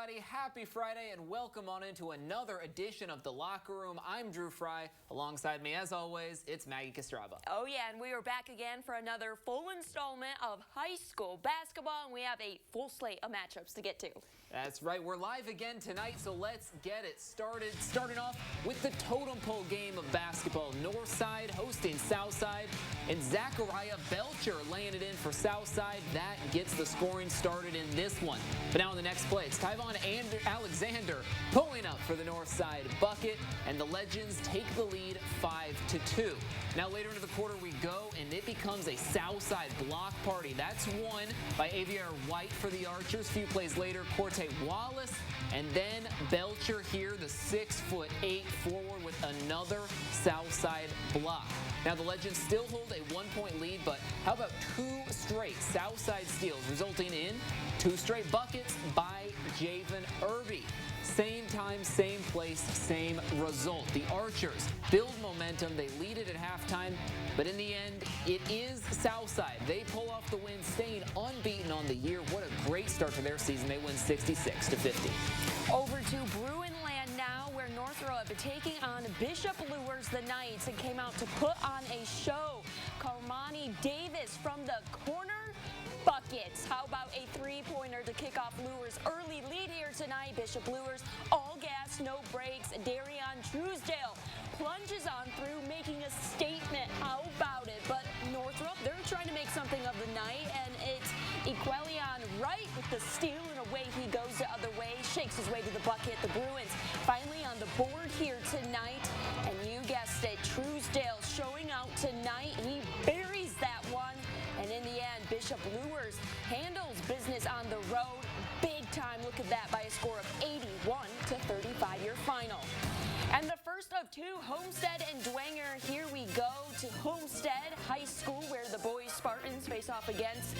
everybody. Happy Friday and welcome on into another edition of The Locker Room. I'm Drew Fry. Alongside me, as always, it's Maggie Castrava. Oh yeah, and we are back again for another full installment of high school basketball, and we have a full slate of matchups to get to. That's right. We're live again tonight, so let's get it started. Starting off with the totem pole game of basketball. Northside hosting Southside, and Zachariah Belcher laying it in for Southside. That gets the scoring started in this one. But now in the next play, it's Tyvon Alexander pulling up for the Northside bucket, and the Legends take the lead 5-2. Now later into the quarter we go, and it becomes a Southside block party. That's won by Avier White for the Archers. A few plays later, Corte Wallace, and then Belcher here, the 6'8" forward, with another Southside block. Now the Legends still hold a 1-point lead, but how about two straight Southside steals, resulting in two straight buckets by Javen Irby. Same time, same place, same result. The Archers build momentum. They lead it at halftime, but in the end, it is Southside. They pull off the win, staying unbeaten on the year. What a great start to their season. They win 66-50. Over to Bruinland now, where Northrop taking on Bishop Luers the Knights, and came out to put on a show. Carmani Davis from the corner. Buckets. How about a three-pointer to kick off Luers' early lead here tonight? Bishop Luers, all gas, no brakes. Darion Truesdale plunges on through, making a statement. How about it? But Northrop, they're trying to make something of the night, and it's Equelion Wright with the steal, and away he goes the other way, shakes his way to the bucket. The Bruins finally on the board here tonight, and you guessed it, Truesdale showing out tonight. He buries that one. And in the end, Bishop Luers handles business on the road. Big time, look at that, by a score of 81-35 your final. And the first of two, Homestead and Dwenger. Here we go to Homestead High School, where the boys Spartans face off against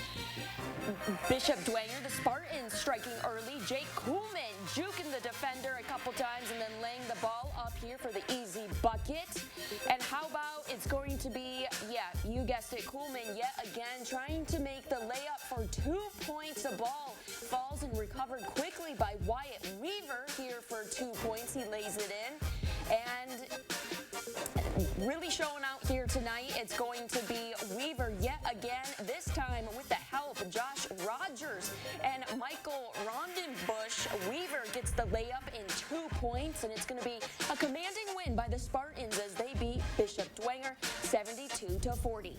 Bishop Dwenger. The Spartans striking early. Jake Kuhlman juking the defender a couple times and then laying the ball up here for the easy bucket. And how about it's going to be, yeah, you guessed it, Kuhlman yet again trying to make the layup for 2 points. The ball falls and recovered quickly by Wyatt Weaver here for 2 points. He lays it in. And really showing out here tonight, it's going to be Weaver yet again, this time with the help of Josh Rogers and Michael Rondenbush. Weaver gets the layup in 2 points, and it's going to be a commanding win by the Spartans as they beat Bishop Dwenger 72-40.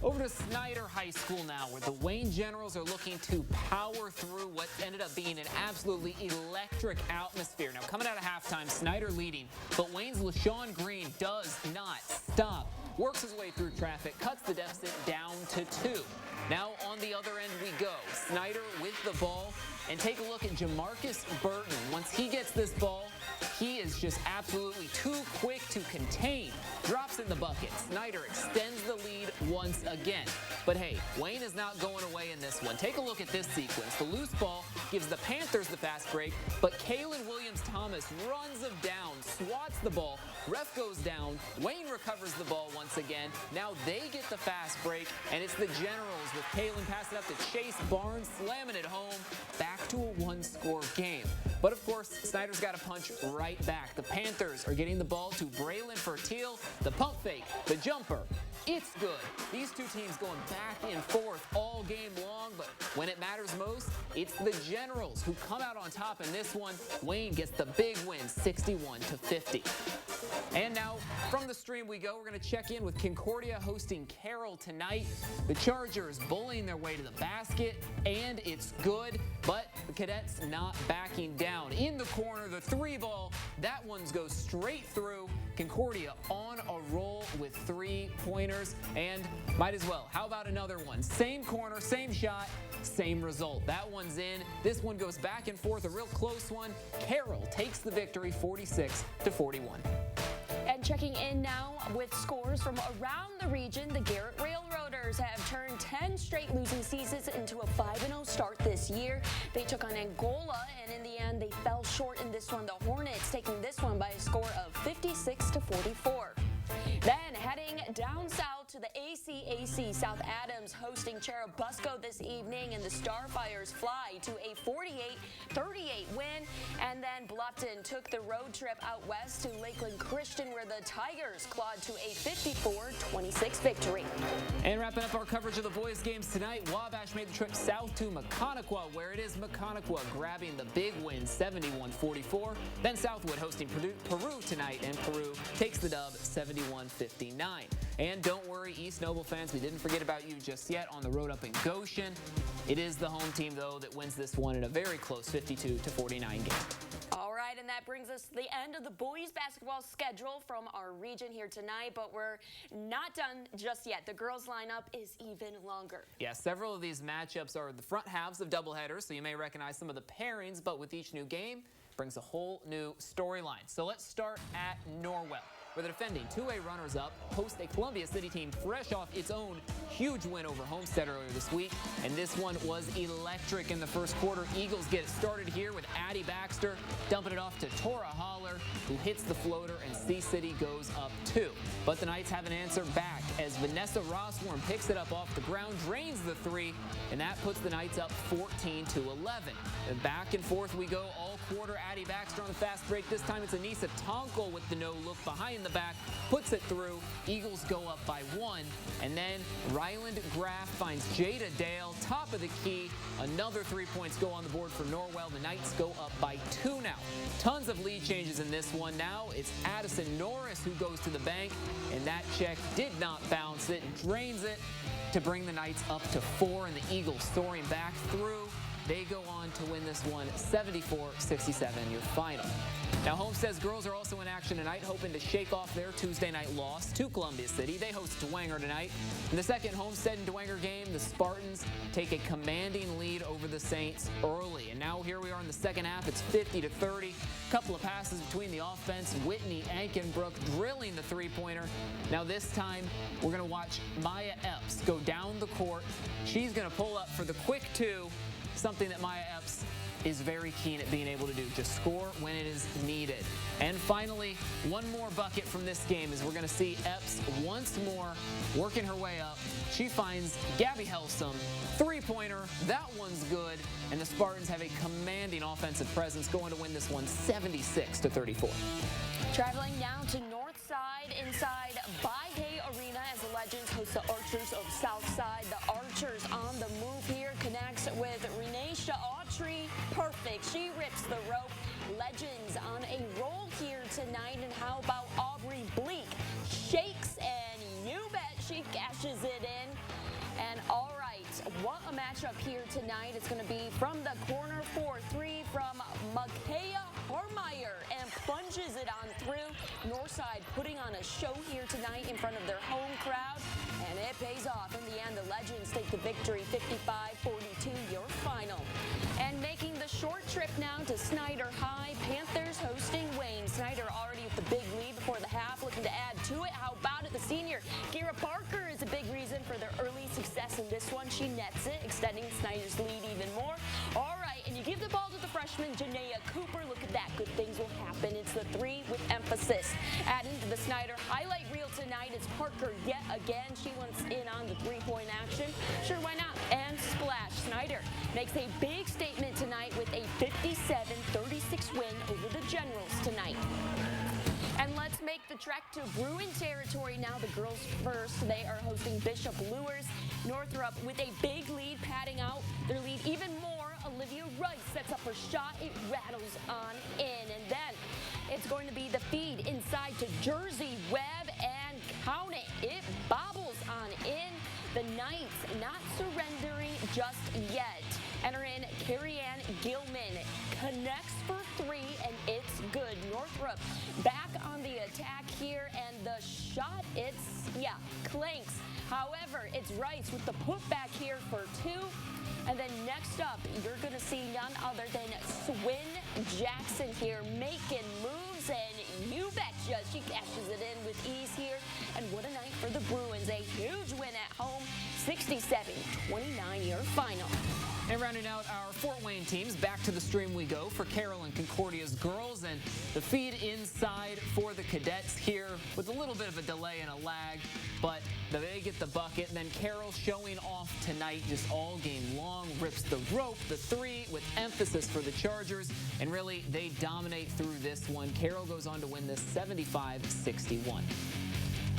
Over to Snyder High School now, where the Wayne Generals are looking to power through what ended up being an absolutely electric atmosphere. Now, coming out of halftime, Snyder leading, but Wayne's LaShawn Green does not stop. Works his way through traffic, cuts the deficit down to 2. Now, on the other end we go. Snyder with the ball, and take a look at Jamarcus Burton. Once he gets this ball, he is just absolutely too quick to contain. Drops in the bucket. Snyder extends the lead once again. But hey, Wayne is not going away in this one. Take a look at this sequence. The loose ball gives the Panthers the fast break, but Kalen Williams-Thomas runs them down, swats the ball. Ref goes down. Wayne recovers the ball once again. Now they get the fast break, and it's the Generals with Kalen passing up to Chase Barnes, slamming it home. Back to a one-score game. But of course, Snyder's got to punch right back. The Panthers are getting the ball to Braylon Fertil. The pump fake, the jumper, it's good. These two teams going back and forth all game long, but when it matters most, it's the Generals who come out on top in this one. Wayne gets the big win, 61-50. And now, from the stream we go. We're going to check in with Concordia hosting Carroll tonight. The Chargers bullying their way to the basket, and it's good, but the Cadets not backing down. In the corner, the three ball, that one goes straight through. Concordia on a roll with 3-pointers, and might as well. How about another one? Same corner, same shot, same result. That one's in. This one goes back and forth, a real close one. Carroll takes the victory, 46-41. And checking in now with scores from around the region, the Garrett Railroaders have turned 10 straight losing seasons into a 5-0 start this year. They took on Angola, and in the end, they fell short in this one. The Hornets taking this one by a score of 56-44. Then heading down south to the ACAC. South Adams hosting Churubusco this evening, and the Starfires fly to a 48-38 win. And then Bluffton took the road trip out west to Lakeland Christian, where the Tigers clawed to a 54-26 victory. And wrapping up our coverage of the boys' games tonight, Wabash made the trip south to Maconaquah, where it is Maconaquah grabbing the big win, 71-44. Then Southwood hosting Peru tonight, and Peru takes the dub, 71-59. And don't worry, East Noble fans, we didn't forget about you just yet on the road up in Goshen. It is the home team, though, that wins this one in a very close 52-49 game. All right, and that brings us to the end of the boys basketball schedule from our region here tonight, but we're not done just yet. The girls lineup is even longer. Yeah, several of these matchups are the front halves of doubleheaders, so you may recognize some of the pairings, but with each new game, brings a whole new storyline. So let's start at Norwell, where the defending 2A runners-up host a Columbia City team fresh off its own huge win over Homestead earlier this week. And this one was electric in the first quarter. Eagles get it started here with Addie Baxter dumping it off to Tora Holler, who hits the floater, and C-City goes up 2. But the Knights have an answer back as Vanessa Rossworm picks it up off the ground, drains the 3, and that puts the Knights up 14-11. And back and forth we go all quarter. Addie Baxter on the fast break. This time it's Anissa Tonkel with the no-look behind the back, puts it through. Eagles go up by 1, and then Ryland Graff finds Jada Dale, top of the key. Another 3 points go on the board for Norwell. The Knights go up by 2 now. Tons of lead changes in this one. Now it's Addison Norris who goes to the bank, and that check did not bounce. It drains it to bring the Knights up to 4, and the Eagles soaring back through. They go on to win this one 74-67, your final. Now, Homestead's girls are also in action tonight, hoping to shake off their Tuesday night loss to Columbia City. They host Dwenger tonight. In the second Homestead and Dwenger game, the Spartans take a commanding lead over the Saints early. And now here we are in the second half. It's 50-30. Couple of passes between the offense. Whitney Ankenbrook drilling the three-pointer. Now this time, we're going to watch Maya Epps go down the court. She's going to pull up for the quick 2. Something that Maya Epps is very keen at being able to do, just score when it is needed. And finally, one more bucket from this game is we're going to see Epps once more working her way up. She finds Gabby Helsum, three-pointer. That one's good, and the Spartans have a commanding offensive presence, going to win this one 76-34. Traveling now to Northside inside Baihei Arena as the Legends host the Archers of Southside. The Archers on the move here, connects with Renesha Autry. Perfect. She rips the rope. Legends on a roll here tonight. And how about Aubrey Bleak? Shakes, and you bet she cashes it in. And all right, what a matchup here tonight. It's going to be from the corner 4-3 from Makaya Hormeyer, and plunges it on through. Northside putting on a show here tonight in front of their home crowd, and it pays off. In the end, the Legends take the victory 55-42, your final. And making the short trip now to Snyder High, Panthers hosting Wayne. Snyder already with the big lead before the half, looking to add to it. How about it? The senior Gira Parker is a big reason for their early success in this one. She nets it, extending Snyder's lead even more. All right, and you give the ball to the freshman Janaea Cooper. Look at that, good things will happen. It's the 3 with emphasis. Adding to the Snyder highlight reel tonight, it's Parker yet again. She wants in on the 3-point action. Sure, why not? And splash. Snyder makes a big statement tonight with a 57-36 win over the Generals tonight. And let's make the trek to Bruin territory now. The girls first. They are hosting Bishop Luers. Northrop with a big lead, padding out their lead even more. Olivia Rice sets up her shot. It rattles on in. And then it's going to be the feed inside to Jersey Webb, and count it. It bobbles on in. The Knights not surrendering just yet. Enter in Carrie Ann Gilman. Connects for 3, and it's good. Northrop back on the attack here, and the shot, clanks. However, it's Rice with the putback here for 2. And then next up, you're going to see none other than Swin Jackson here making moves, and you betcha she cashes it in with ease here. And what a night for the Bruins. A huge win at home, 67-29 your final. And rounding out our Fort Wayne teams, back to the stream we go for Carroll and Concordia's girls, and the feed inside for the cadets here with a little bit of a delay and a lag, but they get the bucket. And then Carroll showing off tonight just all game long, rips the rope, the three with emphasis for the Chargers, and really they dominate through this one. Carroll goes on to win this 75-61.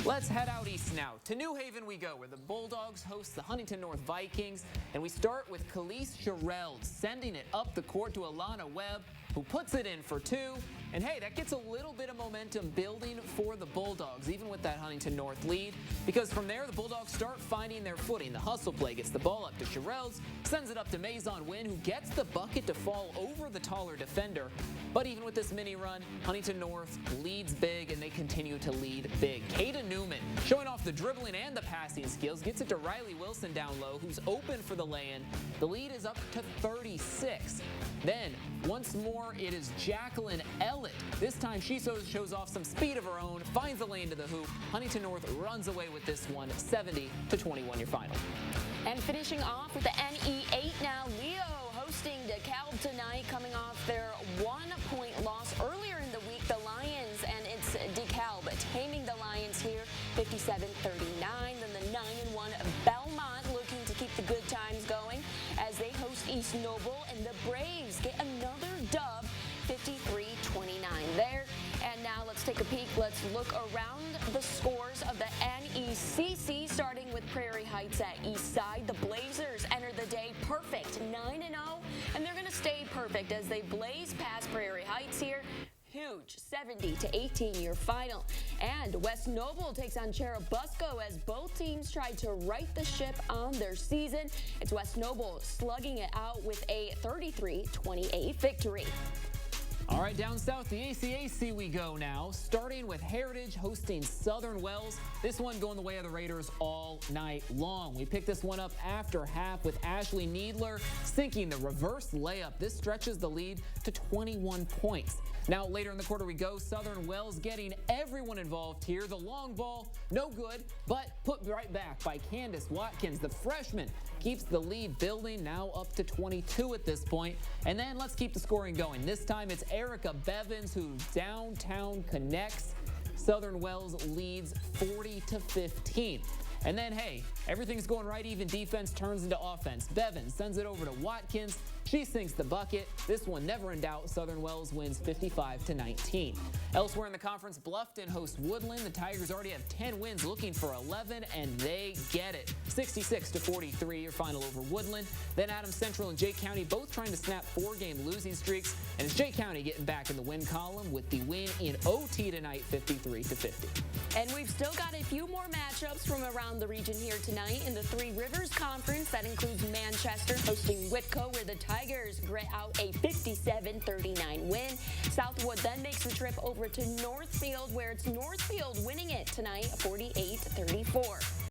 Let's head out east now. To New Haven we go, where the Bulldogs host the Huntington North Vikings. And we start with Khalees Sherreld sending it up the court to Alana Webb, who puts it in for two. And hey, that gets a little bit of momentum building for the Bulldogs, even with that Huntington North lead. Because from there, the Bulldogs start finding their footing. The hustle play gets the ball up to Sherreld, sends it up to Maison Wynn, who gets the bucket to fall over the taller defender. But even with this mini run, Huntington North leads big, and they continue to lead big. Kayda Newman, showing off the dribbling and the passing skills, gets it to Riley Wilson down low, who's open for the lay-in. The lead is up to 36. Then, once more, it is Jacqueline Ellett. This time, she shows off some speed of her own, finds the lane to the hoop. Huntington North runs away with this one, 70-21, your final. And finishing off with the NE8 now, Leo hosting DeKalb tonight, coming off their 1-point loss earlier in the week. The Lions, and it's DeKalb taming the Lions here, 57-39. Then the 9-1 Belmont looking to keep the good times going as they host East Noble, and the Braves get another dub, 53-29 there. And now let's take a peek. Let's look around the scores of the NECC, starting with Prairie Heights at East Side. The Blazers enter the day perfect, 9-0, and they're going to stay perfect as they blaze past Prairie Heights here. Huge 70-18 your final. And West Noble takes on Cherubusco as both teams tried to right the ship on their season. It's West Noble slugging it out with a 33-28 victory. All right, down south, the ACAC we go now, starting with Heritage hosting Southern Wells. This one going the way of the Raiders all night long. We picked this one up after half with Ashley Needler sinking the reverse layup. This stretches the lead to 21 points. Now, later in the quarter we go, Southern Wells getting everyone involved here. The long ball, no good, but put right back by Candace Watkins. The freshman keeps the lead building, now up to 22 at this point. And then let's keep the scoring going. This time it's Erica Bevins who downtown connects. Southern Wells leads 40-15. And then, hey, everything's going right. Even defense turns into offense. Bevins sends it over to Watkins. She sinks the bucket. This one never in doubt. Southern Wells wins 55-19. Elsewhere in the conference, Bluffton hosts Woodland. The Tigers already have 10 wins, looking for 11, and they get it. 66-43, your final over Woodland. Then Adams Central and Jay County both trying to snap 4-game losing streaks. And it's Jay County getting back in the win column with the win in OT tonight, 53-50. And we've still got a few more matchups from around the region here tonight in the Three Rivers Conference. That includes Manchester hosting Whitco, where the Tigers grit out a 57-39 win. Southwood then makes the trip over to Northfield, where it's Northfield winning it tonight, 48-34.